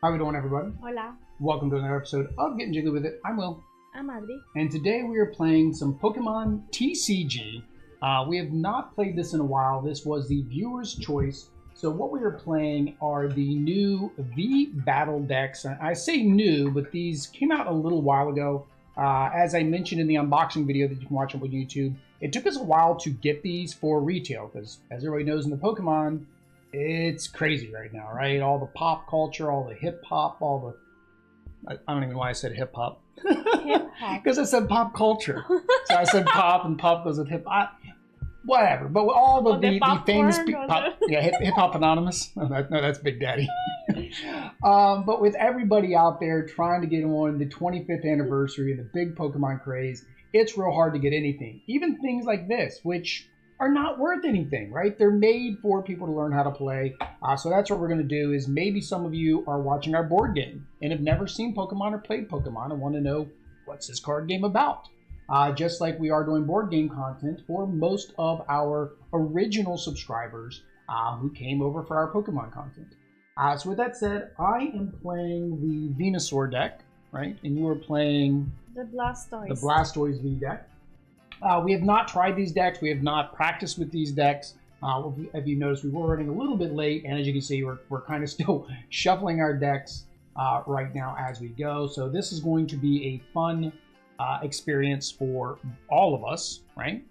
How we doing, everybody? Hola, Welcome to another episode of Getting Jiggy With It. I'm Will. I'm Adri. And today we are playing some Pokemon TCG. We have not played this in a while. This was the viewer's choice. So what we are playing are the new V Battle decks. I say new, but these came out a little while ago. As I mentioned in the unboxing video that you can watch up on YouTube, it took us a while to get these for retail because, as everybody knows in the Pokemon, it's crazy right now, right? All the pop culture, all the hip hop, all the... I don't even know why I said hip hop. Hip hop. Because I said pop culture. So I said pop, and pop goes with hip hop. Whatever. But all of the famous pop, hip hop anonymous. No, that's Big Daddy. But with everybody out there trying to get on the 25th anniversary and the big Pokemon craze, it's real hard to get anything. Even things like this, which are not worth anything, right? They're made for people to learn how to play. So that's what we're going to do is maybe some of you are watching our board game and have never seen Pokemon or played Pokemon and want to know what's this card game about. Just like we are doing board game content for most of our original subscribers who came over for our Pokemon content. So with that said, I am playing the Venusaur deck, right? And you are playing the Blastoise. The Blastoise V deck. We have not tried these decks. We have not practiced with these decks. If you noticed, we were running a little bit late, and as you can see, we're kind of still shuffling our decks right now as we go. So this is going to be a fun experience for all of us, right?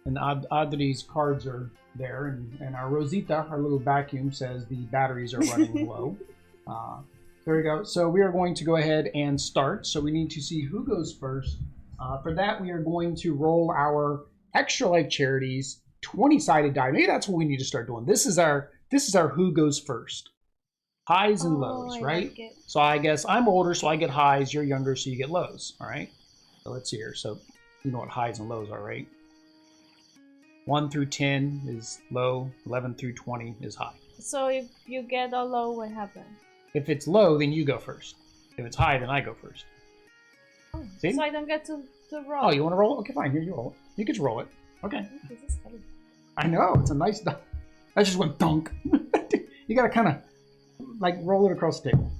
And Adri's cards are there, and our Rosita, our little vacuum, says the batteries are running low. There we go. So we are going to go ahead and start. So we need to see who goes first. For that, we are going to roll our Extra Life Charities 20-sided die. Maybe that's what we need to start doing. This is our who goes first. Highs and lows, right? Like so I guess I'm older, so I get highs. You're younger, so you get lows. All right. So let's see here. So you know what highs and lows are, right? 1 through 10 is low. 11 through 20 is high. So if you get a low, what happens? If it's low, then you go first. If it's high, then I go first. Oh, see? So I don't get to roll. Oh, you want to roll? Okay, fine. Here, you roll it. You get to roll it. Okay. This is heavy. I know. It's a nice dunk. That just went dunk. You got to kind of like roll it across the table.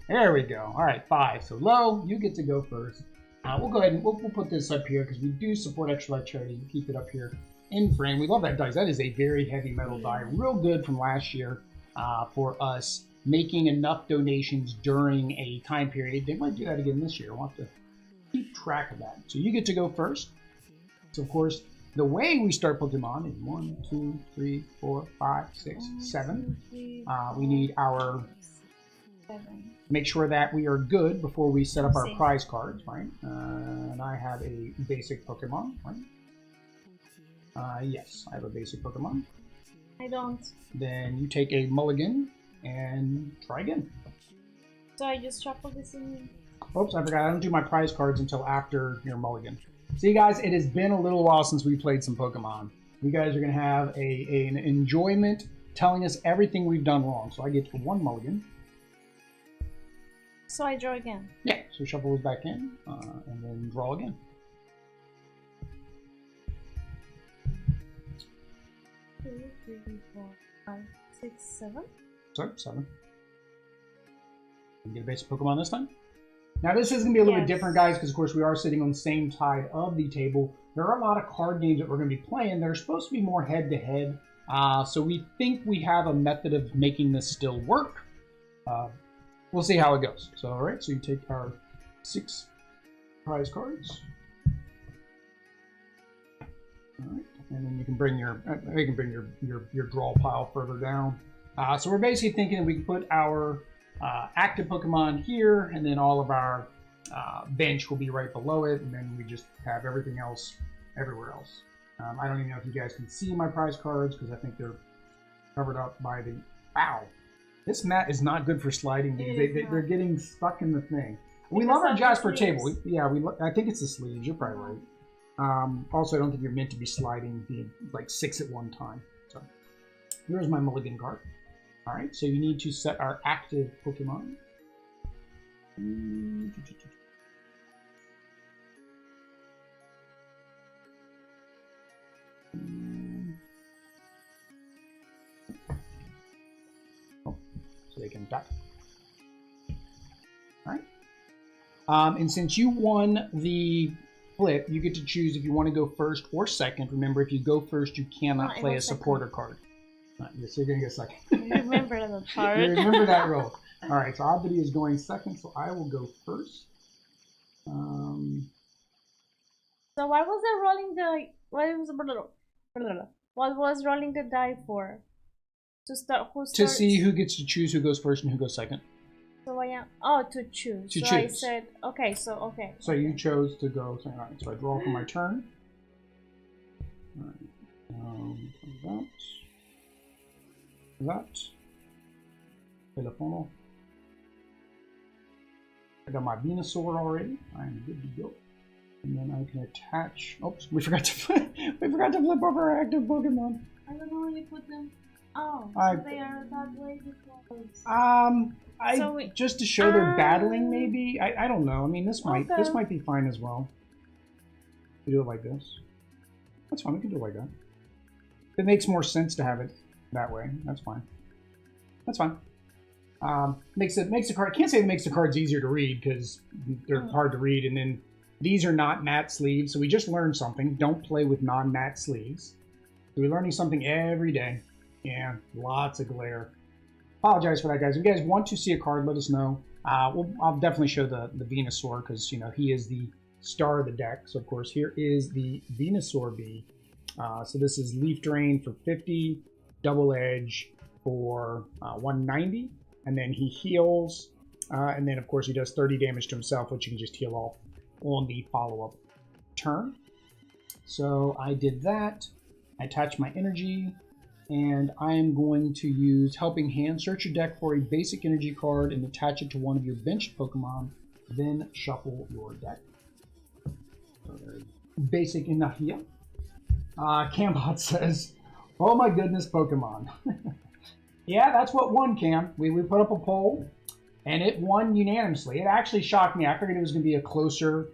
There we go. All right, 5. So low, you get to go first. We'll go ahead and we'll put this up here because we do support Extra Life Charity. Keep it up here in frame. We love that dice. That is a very heavy metal die. Real good from last year for us making enough donations during a time period. They might do that again this year. We'll have to keep track of that. So you get to go first. So of course, the way we start Pokemon is 1, 2, 3, 4, 5, 6, 7. We need our 7. Make sure that we are good before we set up our prize cards, right? And I have a basic Pokemon, right? Yes, I have a basic Pokemon. I don't. Then you take a mulligan and try again. So I just shuffle this in. Oops, I forgot. I don't do my prize cards until after your mulligan. See, guys, it has been a little while since we played some Pokemon. You guys are going to have an enjoyment telling us everything we've done wrong. So I get 1 mulligan. So I draw again. Yeah, so shuffle those back in and then draw again. Two, 3, 4, 5, 6, 7. Sorry, 7. You get a basic Pokemon this time. Now this is going to be a little bit different, guys, because of course we are sitting on the same side of the table. There are a lot of card games that we're going to be playing. They're supposed to be more head-to-head. So we think we have a method of making this still work. We'll see how it goes. So, all right, so you take our 6 prize cards. All right, and then you can bring your draw pile further down. So we're basically thinking that we can put our active Pokemon here, and then all of our bench will be right below it, and then we just have everything else everywhere else. I don't even know if you guys can see my prize cards because I think they're covered up by the... Wow! This mat is not good for sliding. They're getting stuck in the thing. We love our Jasper table. I think it's the sleeves. You're probably right. Also, I don't think you're meant to be sliding like 6 at one time. So here's my mulligan card. All right, so you need to set our active Pokemon. they can attack. Alright. And since you won the flip, you get to choose if you want to go first or second. Remember, if you go first, you cannot play a supporter card. Yes, you're going to get second. Remember the part. You remember that rule. Alright, so Abdi is going second, so I will go first. So why was I rolling the... What was rolling the die for? To start, to see who gets to choose who goes first and who goes second. So I am... Oh, to choose. So I said... Okay, so okay. So you chose to go... Alright, so I draw for my turn. Alright. That. Telefono. I got my Venusaur already. I am good to go. And then I can attach... Oops, we forgot to flip over our active Pokemon. I don't know where you put them. Oh, so they are that way because... just to show they're battling, maybe. I don't know. I mean, this might be fine as well. We do it like this. That's fine. We can do it like that. It makes more sense to have it that way. That's fine. That's fine. Makes the card. I can't say it makes the cards easier to read because they're hard to read. And then these are not matte sleeves, so we just learned something. Don't play with non-matte sleeves. So we're learning something every day. Yeah, lots of glare. Apologize for that, guys. If you guys want to see a card, let us know. I'll definitely show the Venusaur because he is the star of the deck. So of course, here is the Venusaur V. So this is Leaf Drain for 50, Double Edge for 190, and then he heals, and then of course he does 30 damage to himself, which you can just heal off on the follow-up turn. So I did that. I attached my energy. And I am going to use Helping Hand. Search your deck for a basic energy card and attach it to one of your benched Pokemon. Then shuffle your deck. So there's basic energia. Cambot says, oh my goodness, Pokemon. Yeah, that's what won, Cam. We put up a poll, and it won unanimously. It actually shocked me. I figured it was going to be a closer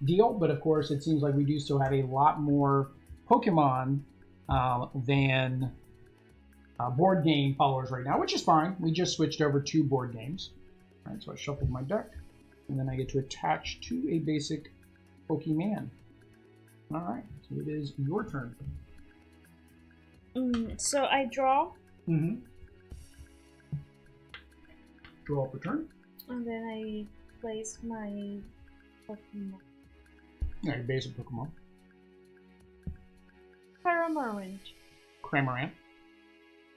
deal. But of course, it seems like we do still have a lot more Pokemon than board game followers right now, which is fine. We just switched over to board games. All right, so I shuffled my deck, and then I get to attach to a basic Pokemon. All right, so it is your turn. So I draw. Mm-hmm. Draw for turn. And then I place my Pokemon. Yeah, your basic Pokemon. Cramorant.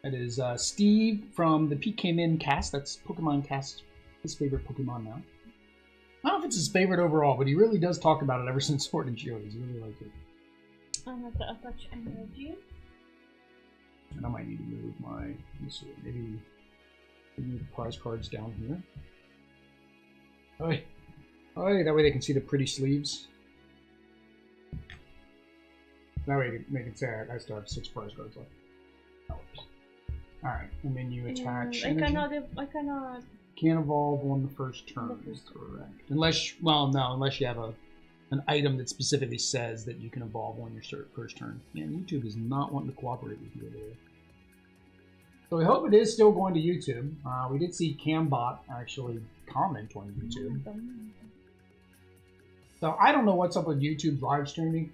That is Steve from the PKMN cast. That's Pokemon cast. His favorite Pokemon now. I don't know if it's his favorite overall, but he really does talk about it ever since Sword and Shield. He's really liked it. I'm going to attach energy. And I might need to move my... Let's see, maybe move the prize cards down here. Oh, that way they can see the pretty sleeves. That way they can say I still have 6 prize cards left. Alright, and then you attach energy. I cannot... Can't evolve on the first turn. Correct. Unless you have an item that specifically says that you can evolve on your first turn. Yeah, YouTube is not wanting to cooperate with you today. So we hope it is still going to YouTube. We did see Cambot actually comment on YouTube. So I don't know what's up with YouTube live streaming.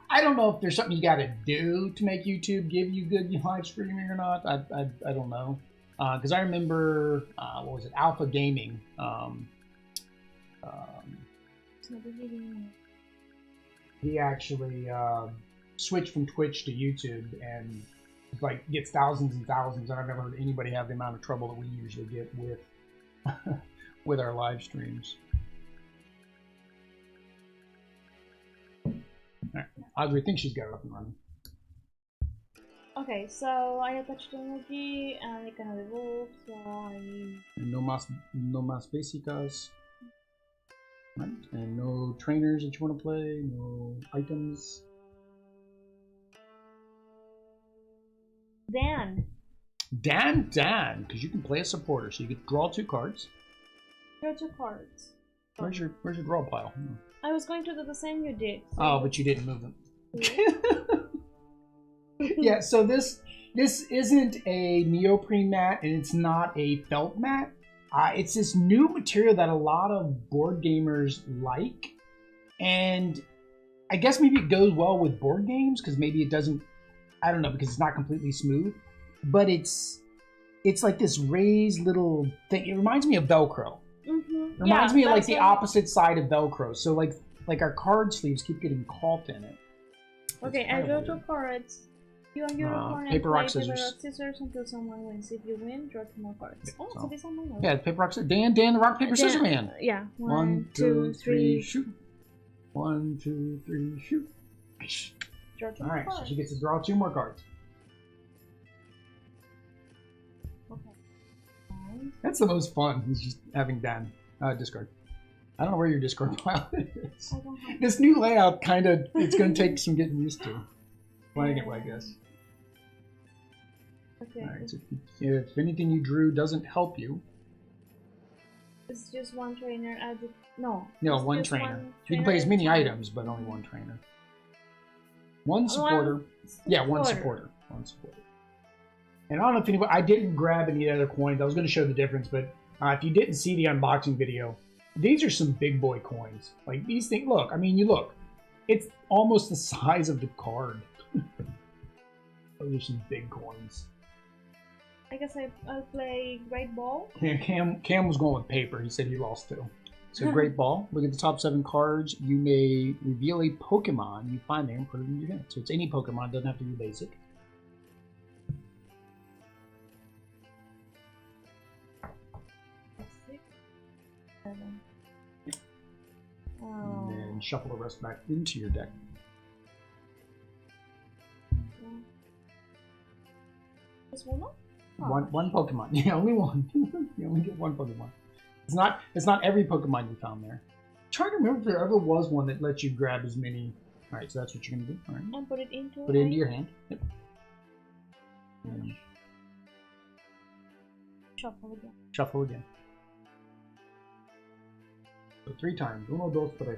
I don't know if there's something you got to do to make YouTube give you good live streaming or not. I don't know. Because I remember, what was it, Alpha Gaming. He actually switched from Twitch to YouTube and like gets thousands and thousands. And I've never heard anybody have the amount of trouble that we usually get with with our live streams. Audrey thinks she's got it up and running. Okay, so I attached energy and I cannot evolve, so No más básicas. Right. And no trainers that you want to play, no items. Dan, because you can play a supporter, so you could draw 2 cards. Draw 2 cards. Where's your draw pile? I was going to do the same you did. So oh, but you didn't move them. Yeah, so this this isn't a neoprene mat and it's not a felt mat. It's this new material that a lot of board gamers like, and I guess maybe it goes well with board games because maybe it doesn't. I don't know, because it's not completely smooth, but it's like this raised little thing. It reminds me of Velcro. It reminds me of like the opposite side of Velcro. So like our card sleeves keep getting caught in it. Okay, I draw 2 cards. You and your opponent paper, rock, play scissors. paper, rock, scissors until someone wins. If you win, draw 2 more cards. Oh, so this is my note. Yeah, paper, rock, scissors. Dan, the rock, paper, scissors man. Yeah. 1, 2, 3, shoot. 1, 2, 3, shoot. Draw 2 All more right, cards. so she gets to draw 2 more cards. Okay. That's the most fun. Is just having Dan discard. I don't know where your discard pile is. I don't have This new layout it's going to take some getting used to. Playing it, I guess. Okay. All right, so if anything you drew doesn't help you, It's just one trainer added. No. no, it's one just trainer. one You can play as at a many time. items, but only one trainer. One supporter. Yeah, one supporter. One supporter. And I don't know if anybody. I didn't grab any other coins. I was going to show the difference, but if you didn't see the unboxing video, these are some big boy coins. Like these things. Look, I mean, you look. It's almost the size of the card. Those are some big coins. I guess I'll play Great Ball. Yeah, Cam was going with paper. He said he lost 2. So Great Ball. Look at the top 7 cards. You may reveal a Pokemon you find there and put it in your hand. So it's any Pokemon. It doesn't have to be basic. Six, 7. And then shuffle the rest back into your deck. Just one more? One Pokemon. Yeah, only one. You only get one Pokemon. It's not every Pokemon you found there. I'm trying to remember if there ever was one that lets you grab as many. All right, so that's what you're gonna do. All right. And put it into. Put it into your hand. Yep. And Shuffle again. shuffle again. So 3 times. 1, 2, 3.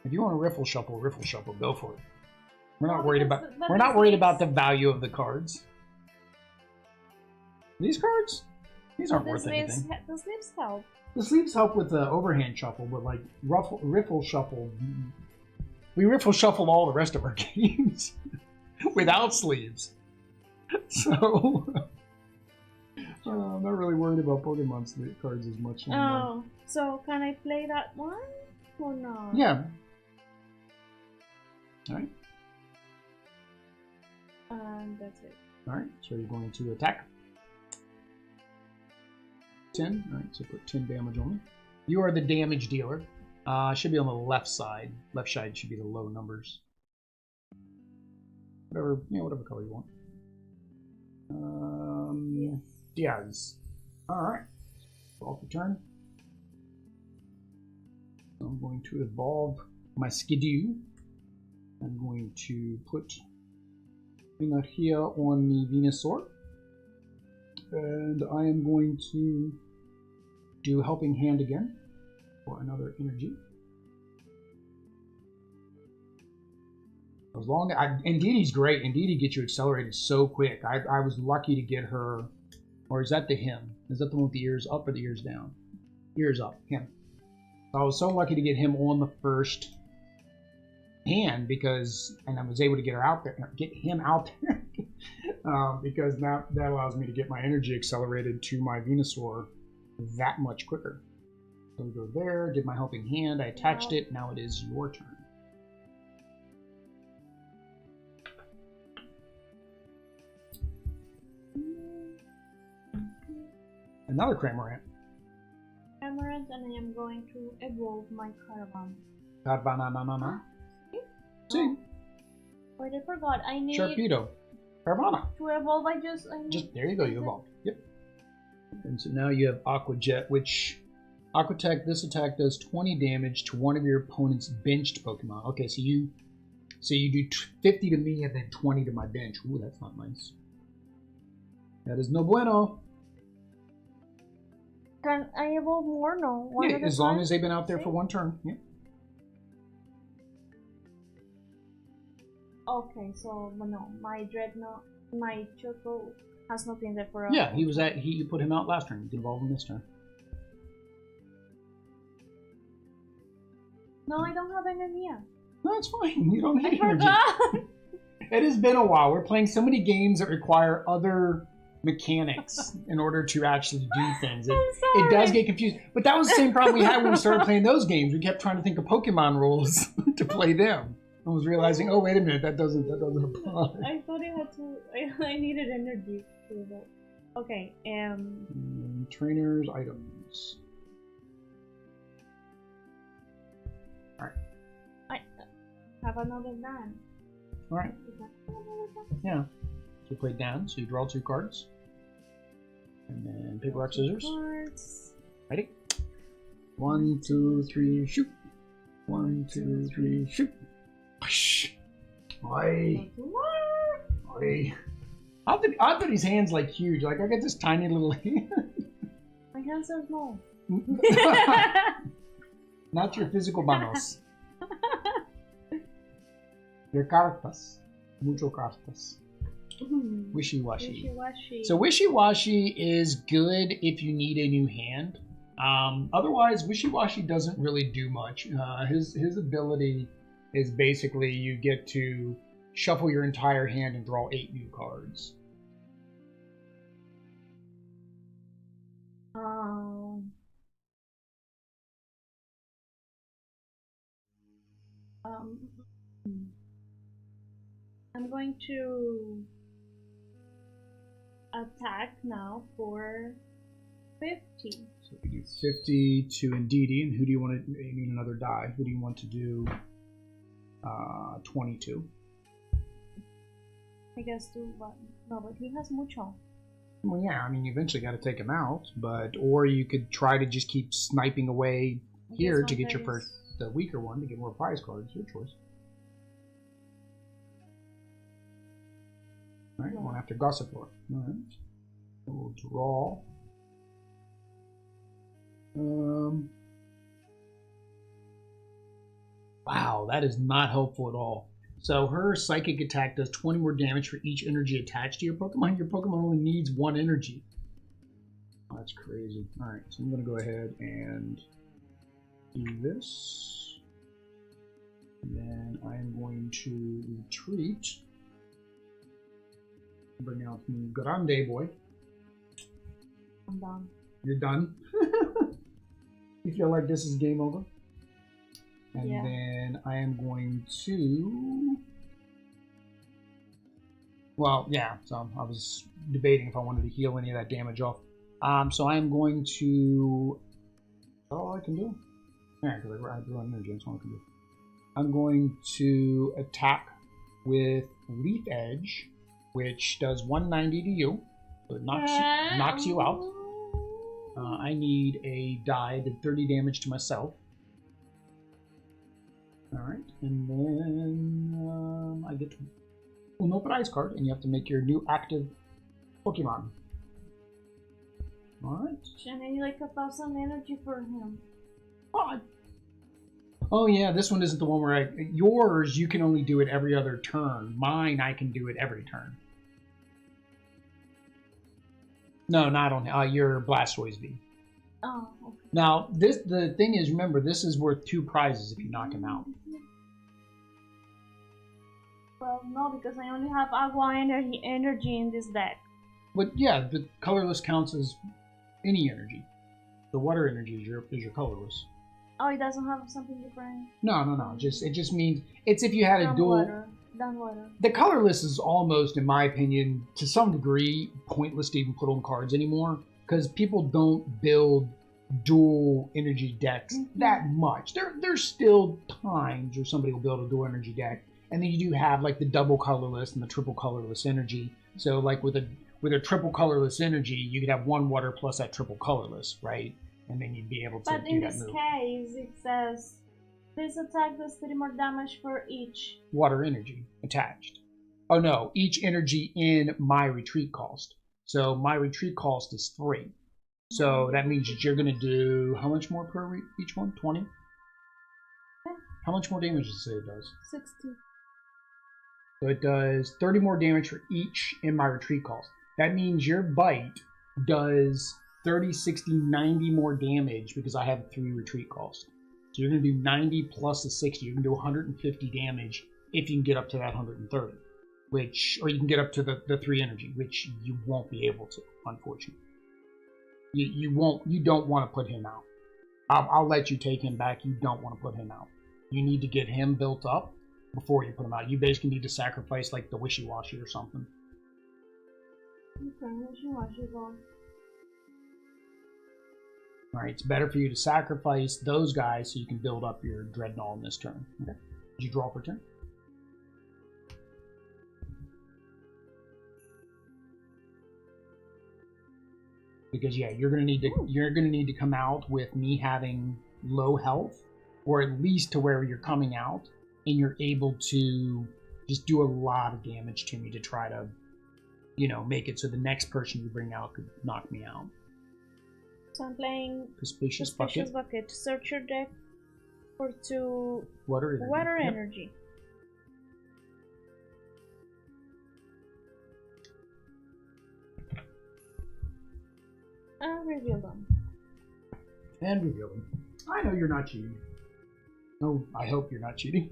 If you want to riffle shuffle, go for it. We're not worried about the value of the cards. These cards? These aren't worth anything. The sleeves help. The sleeves help with the overhand shuffle, but like riffle shuffle, we riffle shuffle all the rest of our games without sleeves. So I'm not really worried about Pokemon sleeve cards as much anymore. Oh, so can I play that one or not? Yeah. All right. And that's it. All right. So you're going to attack. 10. All right. So put 10 damage on me. You are the damage dealer. Should be on the left side. Left side should be the low numbers. Whatever color you want. Yes. All right. Off the turn. So I'm going to evolve my Skidoo. I'm going to put here on the Venusaur. And I am going to do Helping Hand again for another energy. As long as Indeedee's great. Indeedee gets you accelerated so quick. I was lucky to get her. Or is that the him? Is that the one with the ears up or the ears down? Ears up. Him. I was so lucky to get him on the first hand and I was able to get him out there because now that allows me to get my energy accelerated to my Venusaur that much quicker. So we go there, did my Helping Hand, I attached it, now it is your turn. Another Cramorant. Cramorant, and I am going to evolve my Caravan. Caravana. See? Wait, I forgot. I need Sharpedo. Caravana. to evolve. There you go. You evolved. Yep. And so now you have Aqua Jet, which Aqua Tech. This attack does 20 damage to one of your opponent's benched Pokemon. Okay, so you do 50 to me and then 20 to my bench. Ooh, that's not nice. That is no bueno. Can I evolve more? No. Yeah, as long as they've been out there for one turn. Yeah. Okay, so no, my Dreadnought, my Choco has not been there for a... Yeah, you put him out last turn. You can evolve him this turn. No, I don't have energy yet. No, it's fine. You don't need energy. Forgot. It has been a while. We're playing so many games that require other mechanics in order to actually do things. It does get confused. But that was the same problem we had when we started playing those games. We kept trying to think of Pokemon rules to play them. I was realizing, oh, wait a minute, that doesn't apply. I thought it had to... I needed energy to evolve. Okay, trainers, items. Alright. I have another Dan. Alright. Yeah. So you play Dan, so you draw 2 cards. And then paper, rock, scissors. Ready? 1, 2, 3, shoot. 1, 2, 3, shoot. Oi. Oi. I thought his hand's like huge. Like I got this tiny little hand. My hands are small. Not your physical manos. Your cartas. Mucho cartas. Wishy-washy. Wishy-washy. So wishy-washy is good if you need a new hand. Otherwise, wishy-washy doesn't really do much. His ability is basically you get to shuffle your entire hand and draw 8 new cards. I'm going to attack now for 50. So we do 50 to Indeedee, and who do you want to? You need another die. Who do you want to do? 22. I guess do what? No, but he has mucho. Well, yeah. I mean, you eventually got to take him out, or you could try to just keep sniping away here to get your first, the weaker one, to get more prize cards. Your choice. All right, one after Gossipor. All right, so we'll draw. Wow, that is not helpful at all. So her psychic attack does 20 more damage for each energy attached to your Pokemon. Your Pokemon only needs 1 energy. Oh, that's crazy. All right, so I'm going to go ahead and do this. And then I'm going to retreat. Bring out the Grande Boy. I'm done. You're done? You feel like this is game over? And yeah. Then I am going to... Well, yeah, so I was debating if I wanted to heal any of that damage off. So I am going to... All I can do? Yeah, because I drew an energy, that's all I can do. I'm going to attack with Leaf Edge, which does 190 to you. So it knocks you out. I need a die that 30 damage to myself. Alright, and then I get no prize card, and you have to make your new active Pokemon. Alright. And I need like 1,000 energy for him. Oh yeah, this one isn't the one where yours, you can only do it every other turn. Mine, I can do it every turn. No, not on your Blastoise V. Oh, okay. Now, the thing is, remember, this is worth 2 prizes if you knock him out. Well, no, because I only have Agua energy in this deck. But yeah, the colorless counts as any energy. The water energy is your colorless. Oh, it doesn't have something different? No. It just means it's if you had a dual. Water. The colorless is almost, in my opinion, to some degree, pointless to even put on cards anymore, because people don't build dual energy decks that much. There's still times where somebody will build a dual energy deck, and then you do have like the double colorless and the triple colorless energy. So like with a triple colorless energy, you could have 1 water plus that triple colorless, right? And then you'd be able to do that move. But in this case, it says this attack does 3 more damage for each water energy attached. Oh no, each energy in my retreat cost. So my retreat cost is 3. So that means that you're going to do how much more per each one? 20? Yeah. How much more damage does it say it does? 60. So it does 30 more damage for each in my retreat cost. That means your bite does 30, 60, 90 more damage because I have 3 retreat costs. So you're going to do 90 plus the 60. You can do 150 damage if you can get up to that 130. Or you can get up to the 3 energy, which you won't be able to, unfortunately. You don't want to put him out. I'll let you take him back. You don't want to put him out. You need to get him built up before you put him out. You basically need to sacrifice like the Wishy-Washy or something. Okay, Wishy-Washy gone. Alright, it's better for you to sacrifice those guys so you can build up your Dreadnought in this turn. Okay. Did you draw for turn? Because yeah, you're gonna need to come out with me having low health, or at least to where you're coming out and you're able to just do a lot of damage to me to try to, make it so the next person you bring out could knock me out. So I'm playing Suspicious Bucket. Search your deck for 2 Water energy. And reveal them. I know you're not cheating. No, I hope you're not cheating.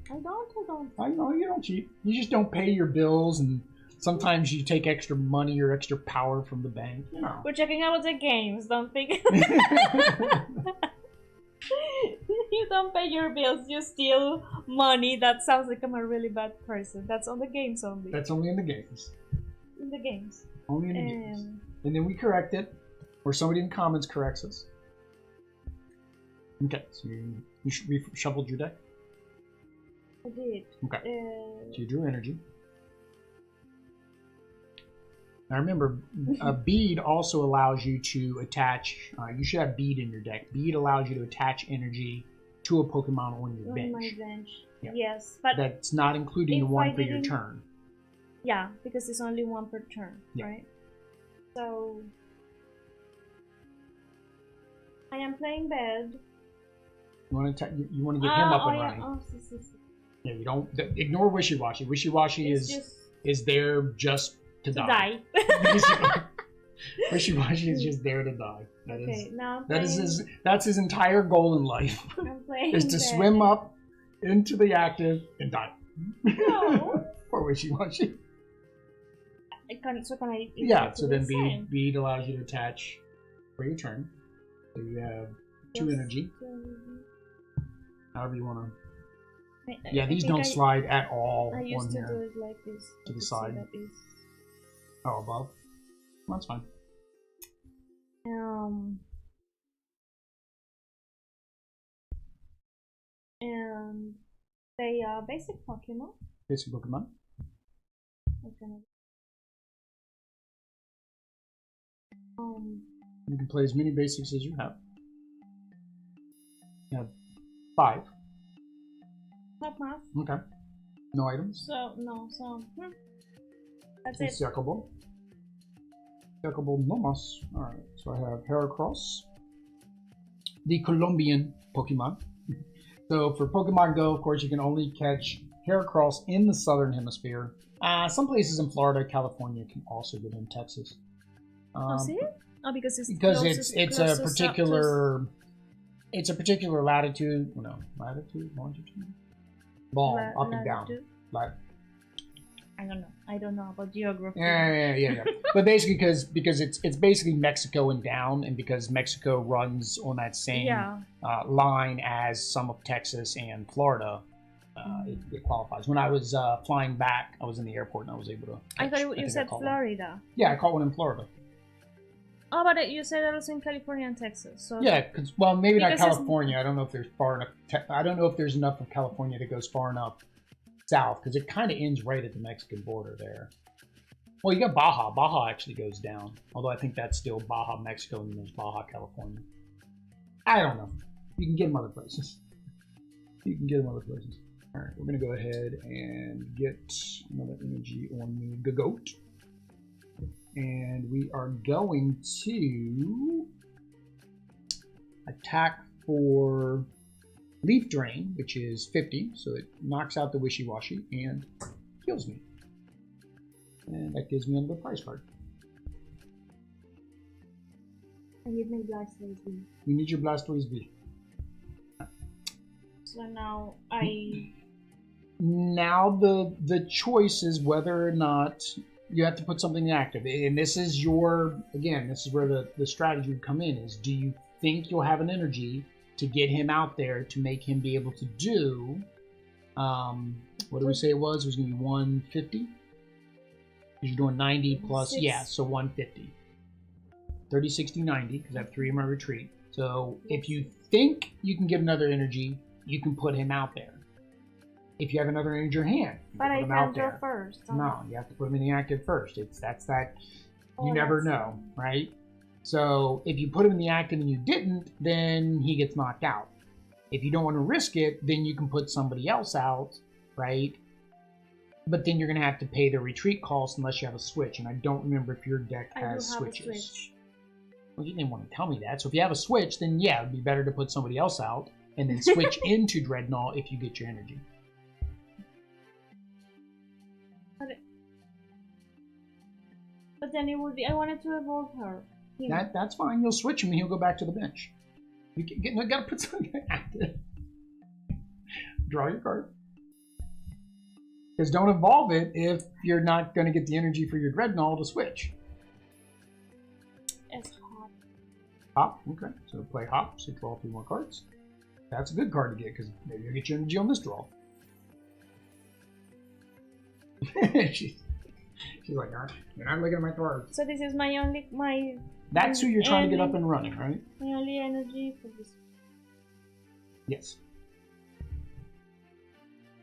I don't. I know you don't cheat. You just don't pay your bills, and sometimes you take extra money or extra power from the bank. We're checking out the games, don't think. You don't pay your bills, you steal money. That sounds like I'm a really bad person. That's on the games only. That's only in the games. In the games. Only in the games. And then we correct it, or somebody in the comments corrects us. Okay, so you reshuffled your deck? I did. Okay. So you drew energy. Now remember, a bead also allows you to attach, you should have bead in your deck. Bead allows you to attach energy to a Pokemon on your bench. On my bench. Yeah. Yes, but that's not including the one for your turn. Yeah, because it's only one per turn, right? So I am playing bed. You want to get him up and running. Yeah, you don't ignore Wishy-Washy. Wishy-Washy is there just to die. Wishy-Washy is just there to die. That's his entire goal in life. Is to swim up into the active and die. No. Poor Wishy-Washy. So can I? Yeah. So then bead allows you to attach for your turn. So you have 2 energy. However you want to. Yeah, these don't slide at all on here. I used to do it like this. To the side. Oh, above? Well, that's fine. And they are basic Pokemon. Basic Pokemon. Okay. You can play as many basics as you have. You have 5. Not math. Okay. No items? That's it. Circlable. Circlable Nomos. Alright, so I have Heracross, the Colombian Pokemon. So for Pokemon Go, of course, you can only catch Heracross in the southern hemisphere. Some places in Florida, California can also get in Texas. See? Oh, because it's a particular latitude. No, latitude, longitude, long, up and down. I don't know about geography. Yeah. But basically, because it's basically Mexico and down, and because Mexico runs on that same line as some of Texas and Florida, it qualifies. When I was flying back, I was in the airport and I was able to. I thought you said Florida. One. Yeah, I caught one in Florida. Oh, but you said that was in California and Texas. So yeah, well, maybe not California. I don't know if there's far enough. I don't know if there's enough of California that goes far enough south, because it kind of ends right at the Mexican border there. Well, you got Baja. Baja actually goes down, although I think that's still Baja, Mexico, and then there's Baja, California. I don't know. You can get them other places. All right, we're gonna go ahead and get another energy on the goat. And we are going to attack for Leaf Drain, which is 50, so it knocks out the Wishy-Washy, and heals me. And that gives me another prize card. I need my Blastoise V. You need your Blastoise V. So now Now the choice is whether or not you have to put something active. And this is this is where the strategy would come in, is do you think you'll have an energy to get him out there to make him be able to do, what did we say it was? It was going to be 150? Because you're doing 90 plus, yeah, so 150. 30, 60, 90, because I have 3 in my retreat. So if you think you can get another energy, you can put him out there. If you have another energy in your hand, you but can put I him can't out go there. first. No, you have to put him in the active first. That's that. You Oh, never that's know, right? So if you put him in the active and you didn't, then he gets knocked out. If you don't want to risk it, then you can put somebody else out, right? But then you're going to have to pay the retreat cost unless you have a switch. And I don't remember if your deck has switches. A switch. Well, you didn't want to tell me that. So if you have a switch, then yeah, it'd be better to put somebody else out and then switch into Dreadnought if you get your energy. But then it would be. I wanted to evolve her. That's fine. You'll switch him and he'll go back to the bench. You gotta put something active. Draw your card. Because don't evolve it if you're not going to get the energy for your Dreadnought to switch. It's hot. Hop, okay. So play Hop, so draw 3 more cards. That's a good card to get, because maybe you'll get your energy on this draw. she's like, you're not looking at my cards. So this is my That's who you're trying to get up and running, right? My only energy for this. Yes.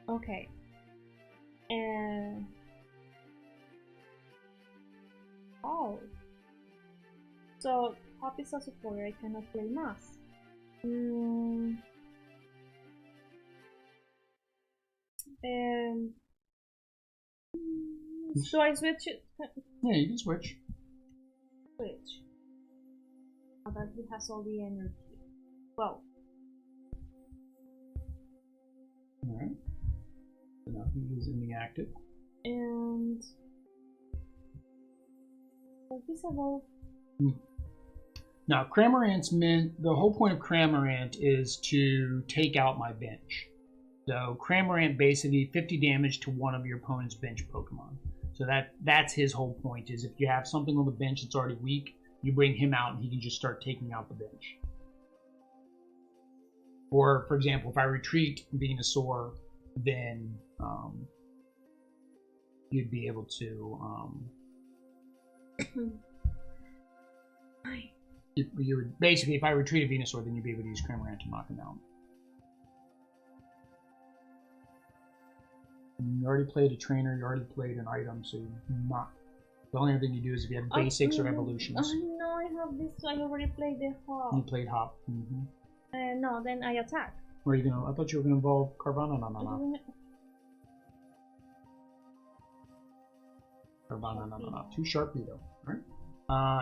Okay. Oh. So Hop is a supporter. I cannot play Mass. Do I switch it? Yeah, you can switch. Switch. Now that he has all the energy. Well. Alright. So now he is in the active. And does this evolve? Now, Cramorant's the whole point of Cramorant is to take out my bench. So Cramorant basically 50 damage to one of your opponent's bench Pokemon. So that's his whole point, is if you have something on the bench that's already weak, you bring him out and he can just start taking out the bench. Or, for example, if I retreat Venusaur, then you'd be able to you would basically, if I retreat a Venusaur, then you'd be able to use Cramorant to knock him down. You already played a trainer, you already played an item, so not. The only other thing you do is if you have basics or evolutions. No, I have this. I already played the Hop. You played Hop. Mm-hmm. No, then I attack. Were you gonna? I thought you were gonna evolve Carvanha. No. Carvanha. Too sharply though. Right.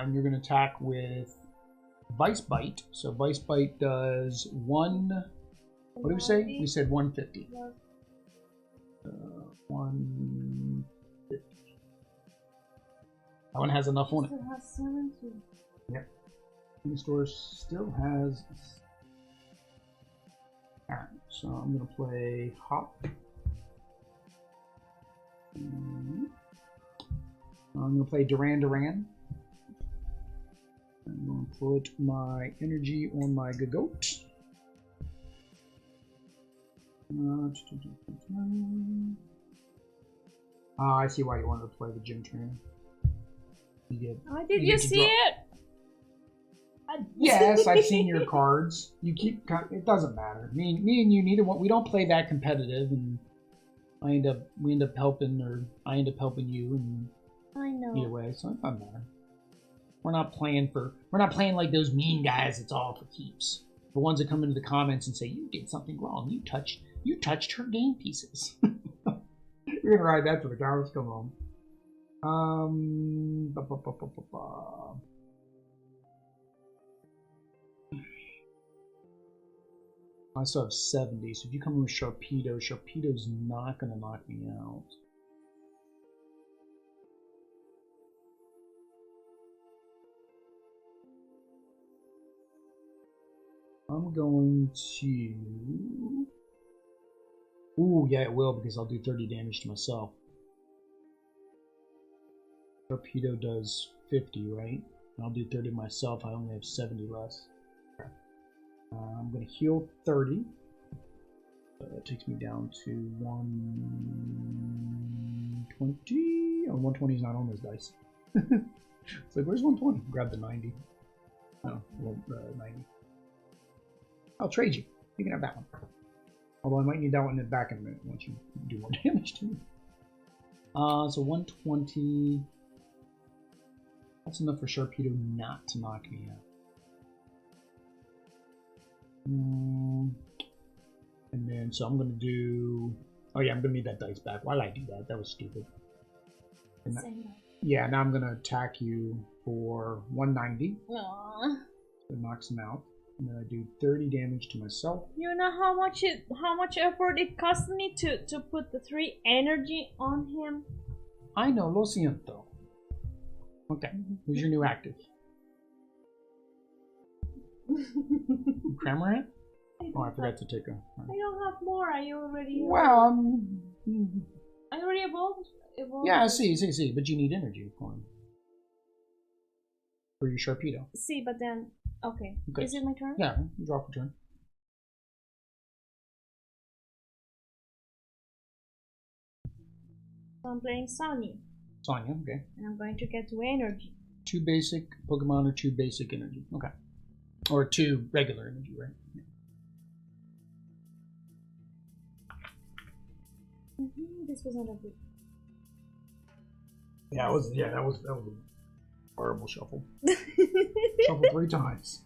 And you're gonna attack with Vice Bite. So Vice Bite does 1. What did we say? We said 150. 150. That one has enough on it. It has 70. Yep. The store still has. Alright, so I'm gonna play Hop. I'm gonna play Duran. I'm gonna put my energy on my Gagoat. I see why you wanted to play the gym trainer. Did you see it? Yes, I've seen your cards. You keep. It doesn't matter. Me and you neither one. We don't play that competitive, and we end up helping, or I end up helping you, and I know. Either way, so it doesn't matter. We're not playing like those mean guys. It's all for keeps. The ones that come into the comments and say you did something wrong. You touched her game pieces. We're gonna ride that till the cows come home. I still have 70, so if you come in with Sharpedo, Sharpedo's not gonna knock me out. I'm going to... Ooh, yeah, it will, because I'll do 30 damage to myself. Torpedo does 50, right? I'll do 30 myself. I only have 70 less. I'm going to heal 30. That takes me down to 120. Oh, 120 is not on this dice. It's like, where's 120? Grab the 90. No, well, 90. I'll trade you. You can have that one. Although I might need that one back in a minute once you do more damage to me. So 120. That's enough for Sharpedo not to knock me out. And then, so I'm going to do... Oh yeah, I'm going to need that dice back. Why did I do that? That was stupid. Yeah, now I'm going to attack you for 190. Aww. So it knocks him out. And then I do 30 damage to myself. You know how much effort it cost me to put the 3 energy on him? I know, lo siento. Okay, who's your new active? Cramorant? Oh, I forgot to take a... I don't have more. I already... Well, I already evolved. Yeah, I see. But you need energy for him. For your Sharpedo. See, but then... Okay. Is it my turn? Yeah, draw for turn. So I'm playing Sonya. Sonya, okay. And I'm going to get 2 energy. 2 basic Pokemon or 2 basic energy. Okay. Or 2 regular energy, right? Yeah. This was not a good. Yeah, that was a horrible shuffle. Shuffle 3 times.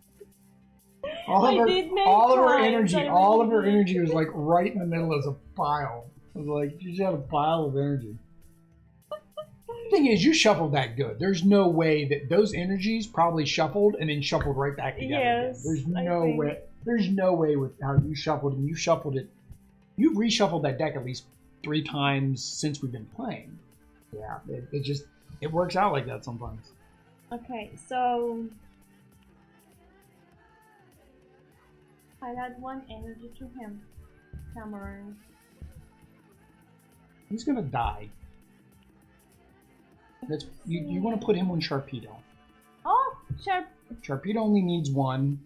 All of her energy was like right in the middle as a pile. I was like, you just had a pile of energy. The thing is, you shuffled that good. There's no way that those energies probably shuffled and then shuffled right back together. Yes, again. There's no way. There's no way with how you shuffled, and you shuffled it. You've reshuffled that deck at least 3 times since we've been playing. Yeah, it works out like that sometimes. Okay, so I add 1 energy to him. Cameron. He's gonna die. That's you want to put him on Sharpedo. Oh, Sharpedo only needs 1,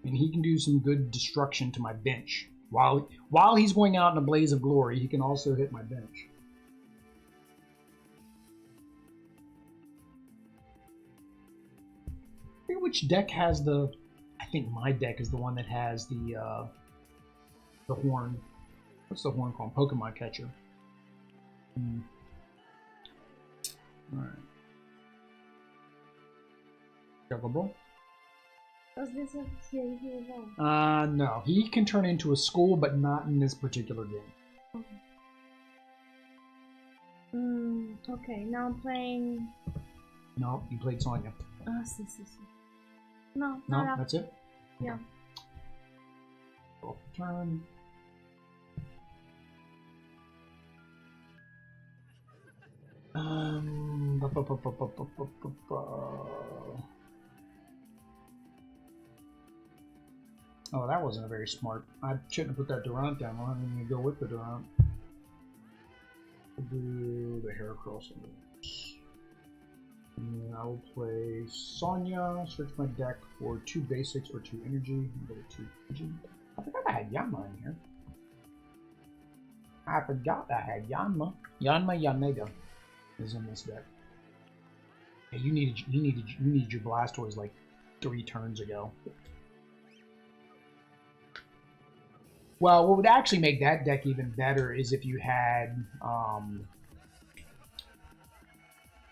and he can do some good destruction to my bench. While he's going out in a blaze of glory, he can also hit my bench. I forget which deck has the... I think my deck is the one that has the horn. What's the horn called? Pokemon catcher. Alright. Juggable? Was this a series as well? No. He can turn into a school, but not in this particular game. Okay, now I'm playing... No, you played Sonya. See. No, that's it? Yeah. Okay. Turn. Oh, that wasn't a very smart. I shouldn't have put that Durant down. I'm going to go with the Durant. Do the Heracross. And then I will play Sonya. Search my deck for 2 basics or 2 energy. Go to 2 energy. I forgot I had Yanma in here. I forgot I had Yanma. Yanmega is in this deck. Yeah, you needed your Blastoise like 3 turns ago. Well, what would actually make that deck even better is if you had,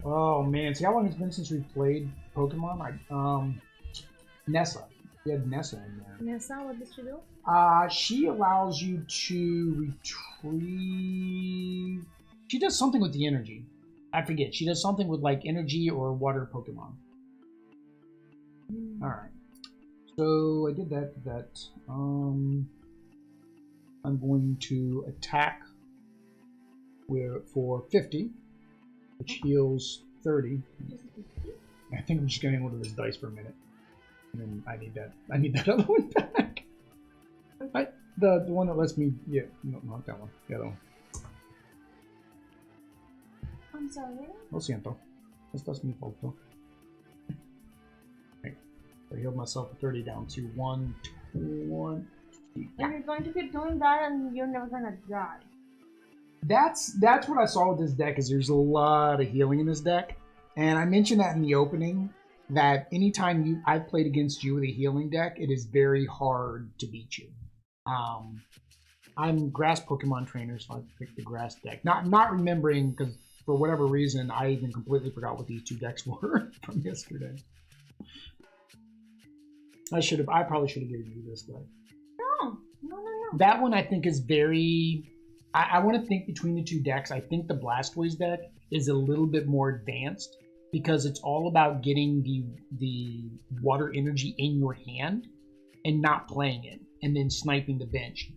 oh man, see how long it's been since we played Pokemon? Nessa. You had Nessa in there. Nessa, what does she do? She allows you to retrieve... She does something with the energy. I forget. She does something with like energy or water Pokemon. Alright. So I did that. I'm going to attack for 50, which heals 30. I think I'm just going to hold this dice for a minute. And then I need that other one back. The one that lets me, yeah, no, not that one. The other one. I'm sorry. Lo siento. Esto es mi fault. Okay. I healed myself at 30 down to 120. And you're going to keep doing that and you're never gonna die. That's what I saw with this deck, is there's a lot of healing in this deck. And I mentioned that in the opening, that anytime I've played against you with a healing deck, it is very hard to beat you. I'm grass Pokemon trainer, so I picked the grass deck. Not remembering, because for whatever reason, I even completely forgot what these two decks were from yesterday. I probably should have given you this deck. No. That one I think is very... I want to think between the two decks. I think the Blastoise deck is a little bit more advanced, because it's all about getting the water energy in your hand and not playing it, and then sniping the bench.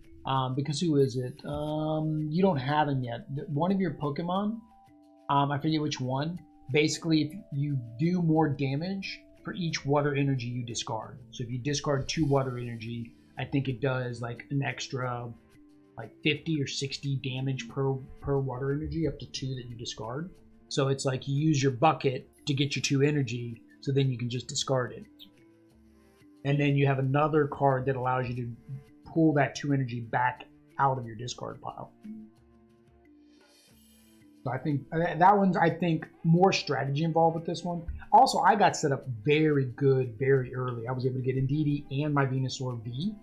Because who is it? You don't have him yet. One of your Pokemon, I forget which one. Basically, if you do more damage for each water energy you discard. So if you discard 2 water energy, I think it does like an extra like 50 or 60 damage per water energy up to 2 that you discard. So it's like you use your bucket to get your 2 energy, so then you can just discard it. And then you have another card that allows you to pull that 2 energy back out of your discard pile. So I think that one's, more strategy involved with this one. Also, I got set up very good very early. I was able to get Indeedee and my Venusaur V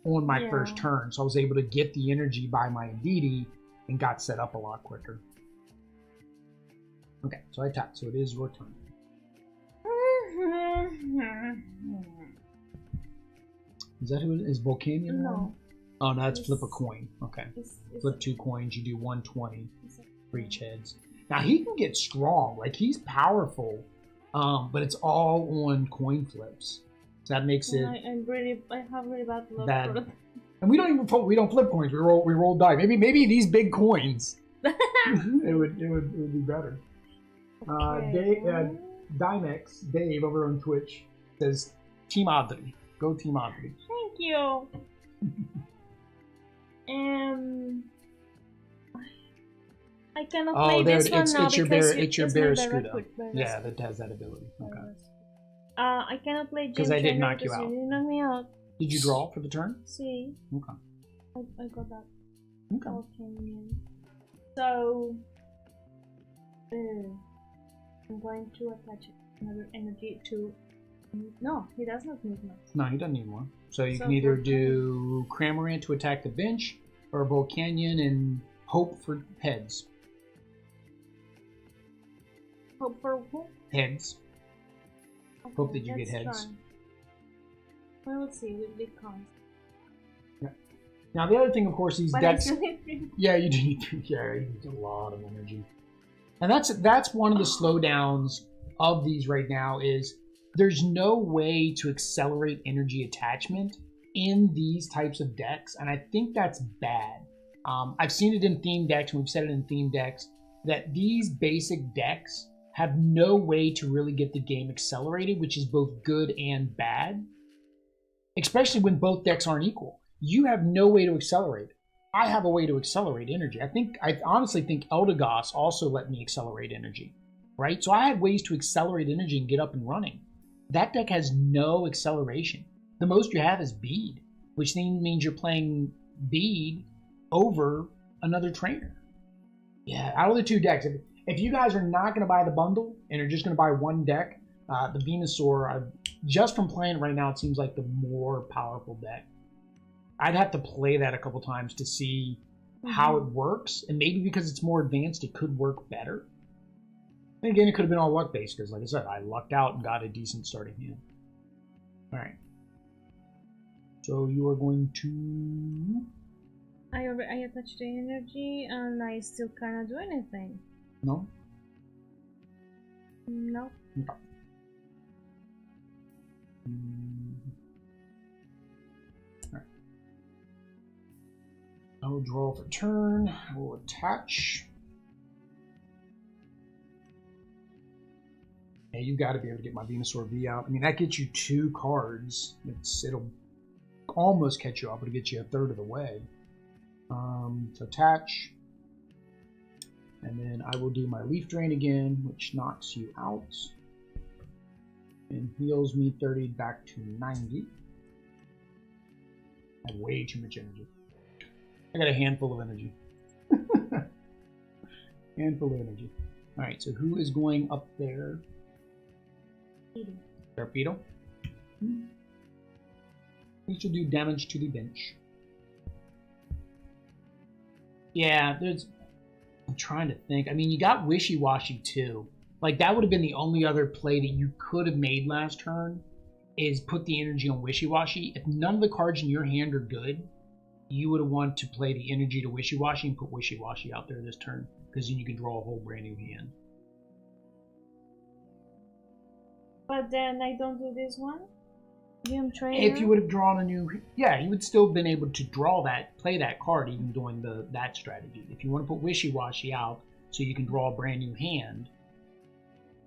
on my first turn. So I was able to get the energy by my Indeedee and got set up a lot quicker. Okay, so I attack. So it is your turn. Is that who it is? Volcanion? No. Oh, no, that's flip a coin. Okay. Flip 2 coins. You do 120 for each heads. Now, he can get strong. Like, he's powerful. But it's all on coin flips. So that makes it... I have really bad luck. Bad. And we don't flip coins. We roll die. Maybe these big coins. it would be better. Okay. Dynex, Dave over on Twitch, says Team Adri. Go Team Adri. Thank you. I cannot play this one now because it's your Barracuda. Yeah, that has that ability. Okay. I cannot play Gym because I did knock you out. You knocked me out. Did you draw for the turn? See. Okay. I got that. Okay. So, I'm going to attach another energy to... No, he does not need more. No, he doesn't need more. So you can either do Cramorant to attack the bench, or Volcanion and hope for heads. Hope for what? Heads. Okay, hope that you get heads. Try. Well, let's see with big cons. Yeah. Now the other thing, of course, these decks. Yeah, you need a lot of energy, and that's one of the slowdowns of these right now. Is there's no way to accelerate energy attachment in these types of decks, and I think that's bad. I've seen it in theme decks, and we've said it in theme decks, that these basic decks have no way to really get the game accelerated, which is both good and bad, especially when both decks aren't equal. You have no way to accelerate it. I have a way to accelerate energy. I honestly think Eldegoss also let me accelerate energy, right? So I had ways to accelerate energy and get up and running. That deck has no acceleration. The most you have is Bead, which means you're playing Bead over another trainer. Yeah, out of the two decks, if you guys are not going to buy the bundle and are just going to buy one deck, the Venusaur, just from playing it right now, it seems like the more powerful deck. I'd have to play that a couple times to see how it works, and maybe because it's more advanced, it could work better. And again, it could have been all luck based, because like I said, I lucked out and got a decent starting hand. Alright. So you are going to... I attached the energy, and I still cannot do anything. No? No. Okay. Alright. I will draw for turn. I will attach. Yeah, you got to be able to get my Venusaur V out. I mean, that gets you 2 cards. almost catch you up, but it gets you a third of the way. So attach. And then I will do my Leaf Drain again, which knocks you out. And heals me 30 back to 90. I have way too much energy. I got a handful of energy. Handful of energy. Alright, so who is going up there? Sharpedo. We should do damage to the bench. Yeah, I'm trying to think. I mean, you got Wishy Washy too. Like, that would have been the only other play that you could have made last turn, is put the energy on Wishy Washy. If none of the cards in your hand are good, you would have wanted to play the energy to Wishy Washy and put Wishy Washy out there this turn, because then you can draw a whole brand new hand. But then I don't do this one? Gym Trainer? If you would have drawn a new... Yeah, you would still have been able to draw that, play that card, even doing that strategy. If you want to put Wishy Washy out so you can draw a brand new hand,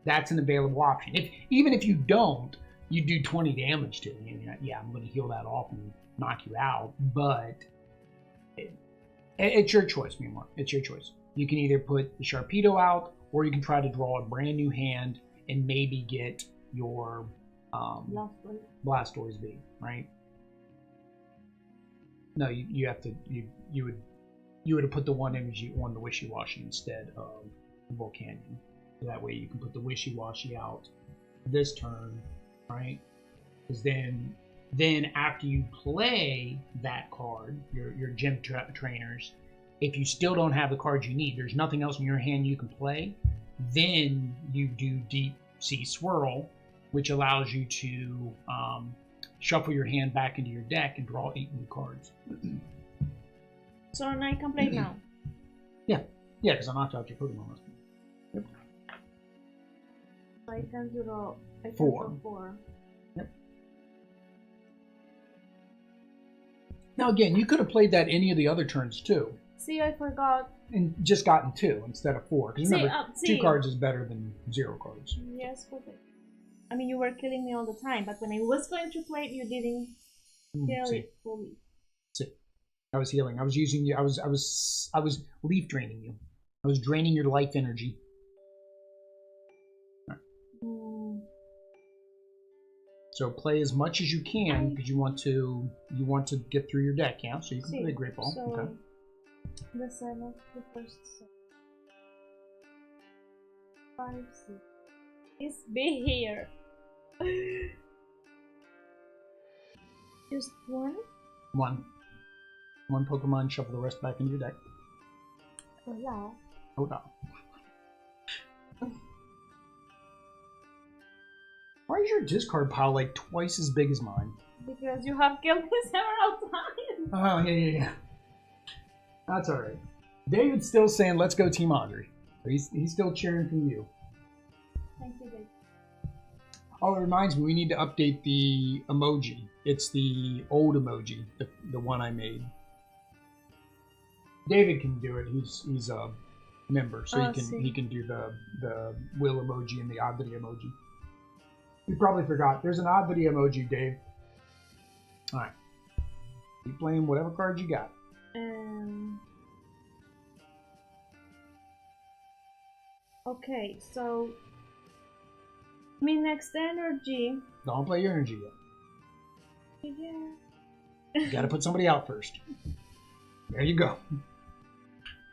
that's an available option. Even if you don't, you do 20 damage to it. Yeah, I'm going to heal that off and knock you out, but it's your choice, Myanmar. It's your choice. You can either put the Sharpedo out, or you can try to draw a brand new hand and maybe get your Blastoise V, right? No, you have to. You would have put the one energy on the Wishy Washy instead of the Volcanion. So that way you can put the Wishy Washy out this turn, right? Because then after you play that card, your gym trainers, if you still don't have the cards you need, there's nothing else in your hand you can play, then you do Deep Sea Swirl, which allows you to shuffle your hand back into your deck and draw 8 new cards. So I can play now? Yeah, because I knocked out your Pokemon last time. Yep. I can draw 4. Yep. Now again, you could have played that any of the other turns too. See, I forgot. And just gotten 2 instead of 4. Because remember, 2 cards is better than 0 cards. Yes, perfect. I mean, you were killing me all the time, but when I was going to play it, you didn't kill it fully. See, I was healing. I was using you. I was leaf draining you. I was draining your life energy. Right. So play as much as you can because you want to get through your deck, yeah. So you can play Great Ball. So okay. The 7th, the first 5, 6. It's be here. Just one? One Pokemon, shuffle the rest back into your deck. Oh, yeah. Oh, no. Why is your discard pile like twice as big as mine? Because you have killed me several times. Oh, yeah. That's alright. David's still saying, let's go Team Audrey. He's still cheering for you. Thank you, Dave. Oh, it reminds me, we need to update the emoji. It's the old emoji, the one I made. David can do it. He's a member, so he can do the will emoji and the odd video emoji. We probably forgot. There's an odd video emoji, Dave. All right. Keep playing whatever cards you got. Okay, so my next energy. Don't play your energy yet. Yeah. You gotta put somebody out first. There you go.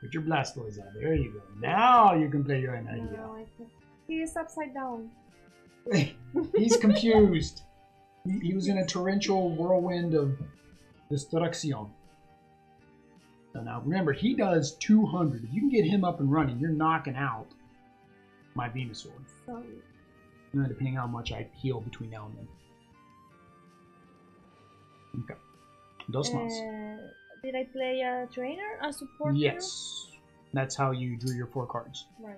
Put your Blastoise out. There you go. Now you can play your energy out. He is upside down. He's confused. He was in a torrential whirlwind of destruction. So now remember, he does 200. If you can get him up and running, you're knocking out my Venusaur. Sorry. Depending on how much I heal between now and then. Okay. Dos más. Did I play a trainer, a support? Yes. That's how you drew your 4 cards. Right.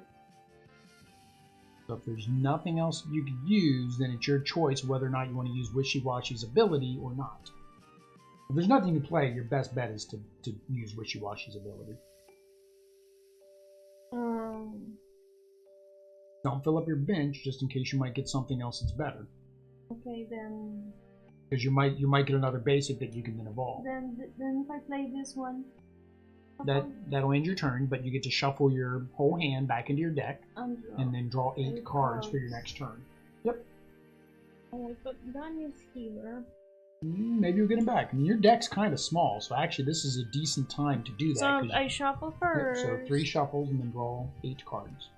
So if there's nothing else you could use, then it's your choice whether or not you want to use Wishy Washy's ability or not. If there's nothing to play, your best bet is to use Wishy Washy's ability. Don't fill up your bench just in case you might get something else that's better. Okay, then Because you might get another basic that you can then evolve. Then if I play this one, That'll end your turn, but you get to shuffle your whole hand back into your deck, and then draw 8 cards for your next turn. Yep. Alright, but Gun is here. Maybe you'll get him back. I mean, your deck's kind of small, so actually this is a decent time to do that. So I shuffle first. Yep, so 3 shuffles and then draw 8 cards.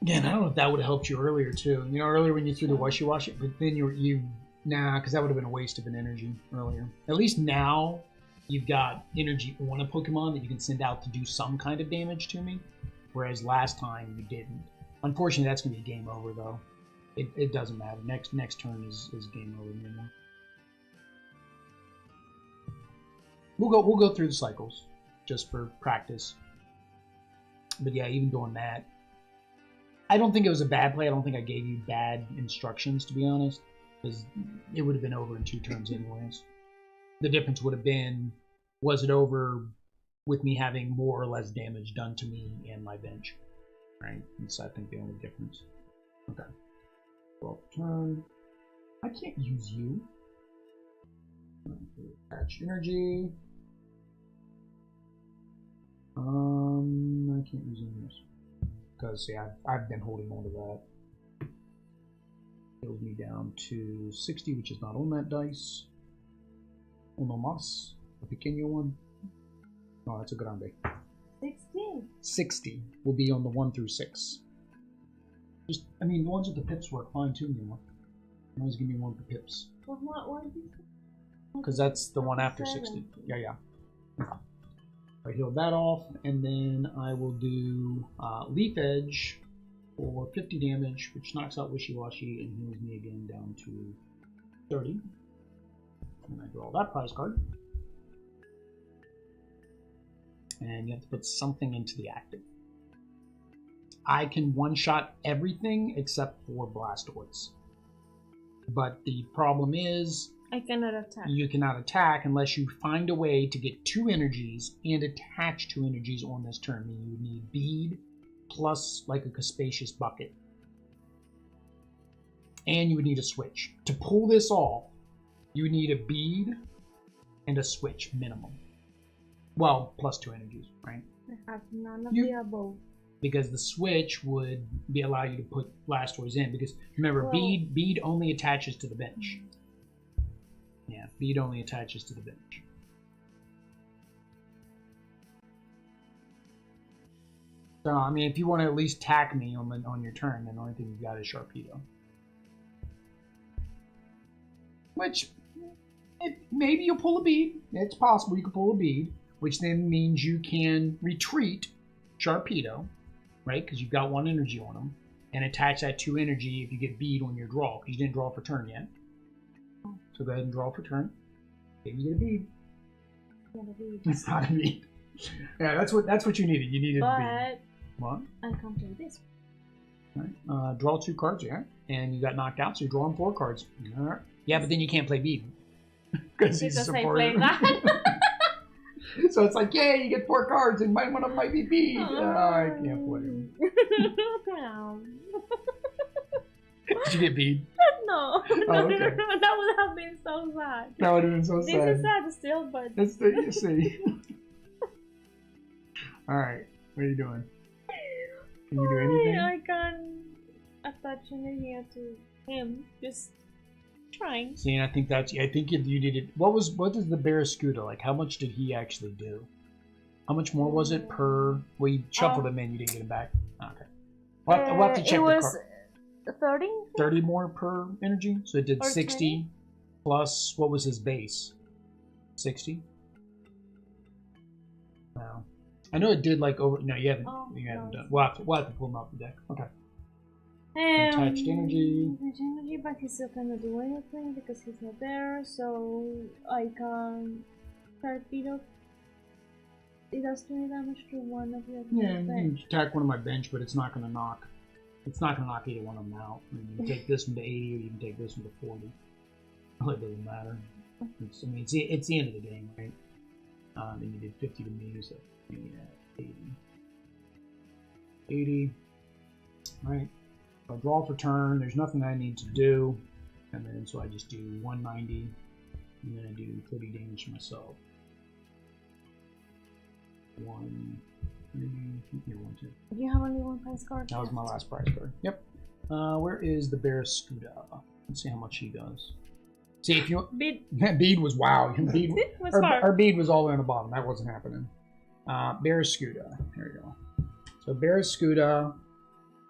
Again, I don't know if that would have helped you earlier too. You know, earlier when you threw the Wishy-Washy, but then nah, because that would have been a waste of an energy earlier. At least now you've got energy on a Pokemon that you can send out to do some kind of damage to me, whereas last time you didn't. Unfortunately, that's going to be game over though. It doesn't matter. Next turn is game over anymore. We'll go through the cycles just for practice. But yeah, even doing that, I don't think it was a bad play. I don't think I gave you bad instructions, to be honest, because it would have been over in 2 turns anyways. The difference would have been, was it over with me having more or less damage done to me and my bench, right? That's, I think, the only difference. Okay. 12th turn. I can't use you. Attach energy. I can't use any of this. Because, yeah, I've been holding on to that. Kills me down to 60, which is not on that dice. Uno más. A pequeño one. Oh, that's a grande. 16. 60 will be on the 1 through 6. Just, I mean, the ones with the pips work fine too, you know. You always give me one with the pips. Well, what is it? Because that's the one after 60. Yeah. Okay. I healed that off, and then I will do Leaf Edge for 50 damage, which knocks out Wishy-Washy and heals me again down to 30. And I draw that prize card. And you have to put something into the active. I can one-shot everything except for Blastoise. But the problem is, I cannot attack. You cannot attack unless you find a way to get 2 energies and attach 2 energies on this turn. You would need Bead plus like a Capacious Bucket. And you would need a Switch. To pull this off, you would need a Bead and a Switch minimum. Well, plus 2 energies, right? I have none of the above. Because the Switch would allow you to put Blastoise in. Because remember, Bead only attaches to the bench. Yeah, Bead only attaches to the bench. So, I mean, if you want to at least tack me on your turn, then the only thing you've got is Sharpedo. Which, maybe you'll pull a Bead. It's possible you can pull a Bead, which then means you can retreat Sharpedo, right? Because you've got 1 energy on him, and attach that 2 energy if you get Bead on your draw, because you didn't draw for turn yet. So go ahead and draw for turn. Maybe you get a Bead. It's not a Bead. Yeah, that's what you needed. You needed a Bead. What? I can't do this. All right. Draw 2 cards, yeah. And you got knocked out, so you're drawing 4 cards. All right. Yeah, but then you can't play Bead. Because he's a supporter. So it's like, yay, you get 4 cards, and one of them might be Bead. I can't play him. Did you get Bead? No. Oh, okay. That would have been so sad. That would have been so sad. This is sad still, but... It's the, you see. Alright, what are you doing? Can you do anything? I can't attach energy to him. Just trying. See, I think you needed... What is the Barraskewda like? How much did he actually do? How much more was it per... Well, you shuffled him in, you didn't get him back. Okay. We'll have to check the card. 30? 30 more per energy? So it did or 60 20? plus, what was his base? 60? Wow. I know it did like over, no, you haven't done. We'll have to pull him out the deck. Okay. Attached energy. Attached energy, but he's still cannot do anything because he's not there, so I can Torpedo. It does 20 damage to one of your bench. You can attack one of my bench, but it's not going to knock. It's not going to knock either one of them out. I mean, you can take this one to 80 or you can take this one to 40. Well, it doesn't matter. It's the end of the game, right? Then you did 50 to me, so 80. 80. Right. I'll draw for turn. There's nothing I need to do. And then so I just do 190. And then I do 30 damage to myself. 1, 3, here, 1, 2. Do you have only one prize card? That was my last prize card. Yep. Where is the Barraskewda? Let's see how much he does. See if you Bead. Bead was wow. Bead was our bead was all the way on the bottom. That wasn't happening. Barraskewda. There you go. So Barraskewda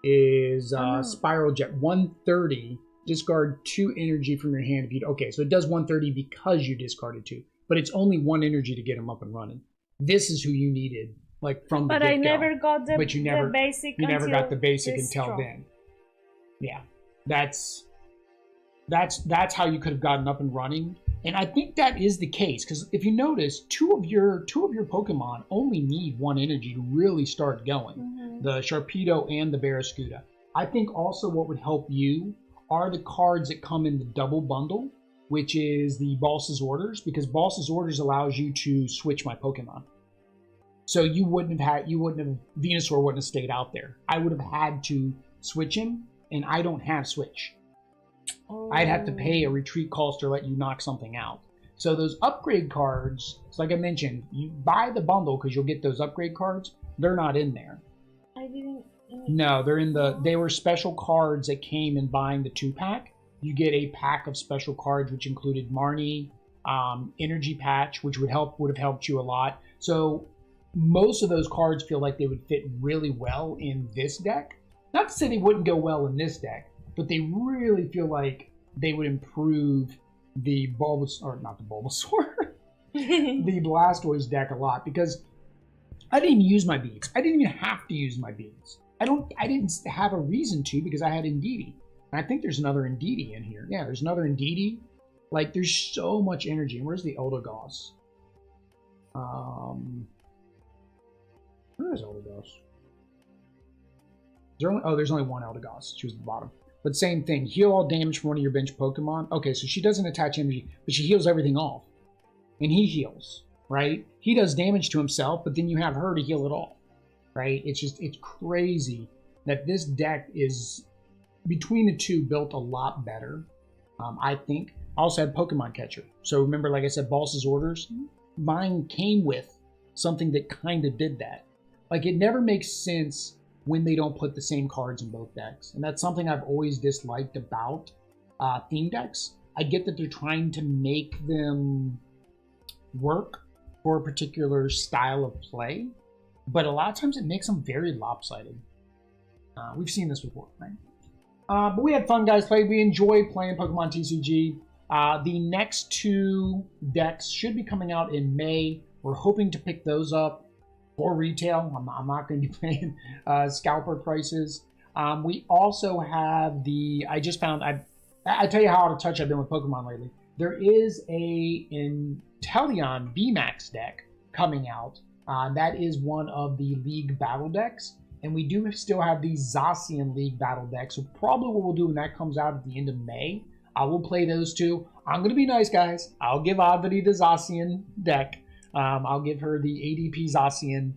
is Spiral Jet 130. Discard 2 energy from your hand if you. Okay, so it does 130 because you discarded 2, but it's only 1 energy to get him up and running. This is who you needed, like from the get-go. But I never got the, but you never, the basic. You never got the basic until strong. then. Yeah, that's how you could have gotten up and running, and I think that is the case because if you notice, two of your Pokemon only need 1 energy to really start going. The Sharpedo and the Barraskewda. I think also what would help you are the cards that come in the double bundle, which is the Boss's Orders, because Boss's Orders allows you to switch my Pokemon. So you wouldn't have Venusaur wouldn't have stayed out there. I would have had to switch him, and I don't have switch. Oh. I'd have to pay a retreat cost to let you knock something out. So those upgrade cards, so like I mentioned, you buy the bundle because you'll get those upgrade cards. They're not in there. I didn't. No, they're in the. They were special cards that came in buying the 2-pack. You get a pack of special cards, which included Marnie, Energy Patch, which would have helped you a lot. So most of those cards feel like they would fit really well in this deck. Not to say they wouldn't go well in this deck, but they really feel like they would improve the Bulbasaur, not the Bulbasaur, the Blastoise deck a lot because I didn't even use my beads. I didn't even have to use my beads. I didn't have a reason to because I had Indeedee. And I think there's another Indeedee in here. Yeah, there's another Indeedee. Like, there's so much energy. Where's the Eldegoss? Where is Eldegoss? There's only one Eldegoss. She was at the bottom. But same thing. Heal all damage from one of your bench Pokemon. Okay, so she doesn't attach energy, but she heals everything off. And he heals, right? He does damage to himself, but then you have her to heal it all, right? It's crazy that this deck is, between the two, built a lot better, I think. I also had Pokemon Catcher. So remember, like I said, Boss's Orders? Mine came with something that kind of did that. Like, it never makes sense when they don't put the same cards in both decks. And that's something I've always disliked about theme decks. I get that they're trying to make them work for a particular style of play, but a lot of times it makes them very lopsided. We've seen this before, right? But we had fun, guys. We enjoy playing Pokemon TCG. The next 2 decks should be coming out in May. We're hoping to pick those up for retail. I'm not going to be paying scalper prices. We also have the. I just found. I tell you how out of touch I've been with Pokemon lately. There is a Inteleon VMAX deck coming out. That is one of the League Battle decks. And we do still have the Zacian League Battle deck. So probably what we'll do when that comes out at the end of May, I will play those 2. I'm going to be nice, guys. I'll give Avity the Zacian deck. I'll give her the ADP Zacian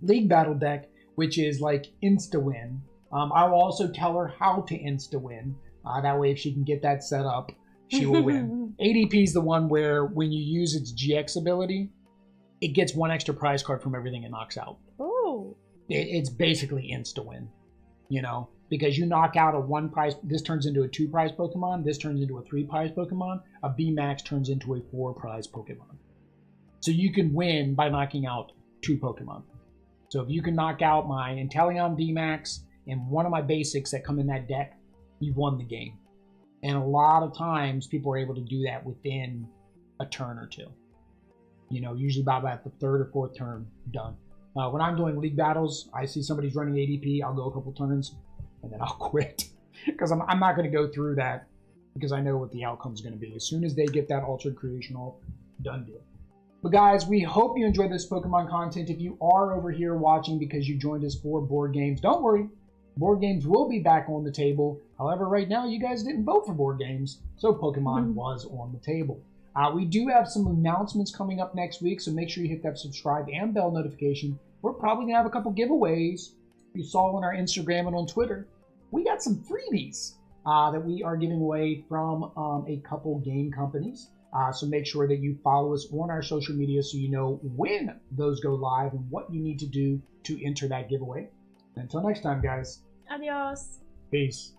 League Battle deck, which is like insta-win. I will also tell her how to insta-win. That way, if she can get that set up, she will win. ADP is the one where when you use its GX ability, it gets 1 extra prize card from everything it knocks out. Oh. It's basically insta-win, you know, because you knock out a 1 prize. This turns into a 2 prize Pokemon. This turns into a 3 prize Pokemon. A VMAX turns into a 4 prize Pokemon. So you can win by knocking out 2 Pokemon. So if you can knock out my Inteleon VMAX and one of my basics that come in that deck, you've won the game. And a lot of times people are able to do that within a turn or 2. You know, usually by about the 3rd or 4th turn, done. When I'm doing league battles, I see somebody's running ADP, I'll go a couple turns, and then I'll quit. Because I'm not going to go through that, because I know what the outcome's going to be. As soon as they get that altered creation off, done deal. But guys, we hope you enjoyed this Pokemon content. If you are over here watching because you joined us for board games, don't worry. Board games will be back on the table. However, right now, you guys didn't vote for board games, so Pokemon was on the table. We do have some announcements coming up next week, so make sure you hit that subscribe and bell notification. We're probably going to have a couple giveaways. You saw on our Instagram and on Twitter. We got some freebies that we are giving away from a couple game companies. So make sure that you follow us on our social media so you know when those go live and what you need to do to enter that giveaway. Until next time, guys. Adios. Peace.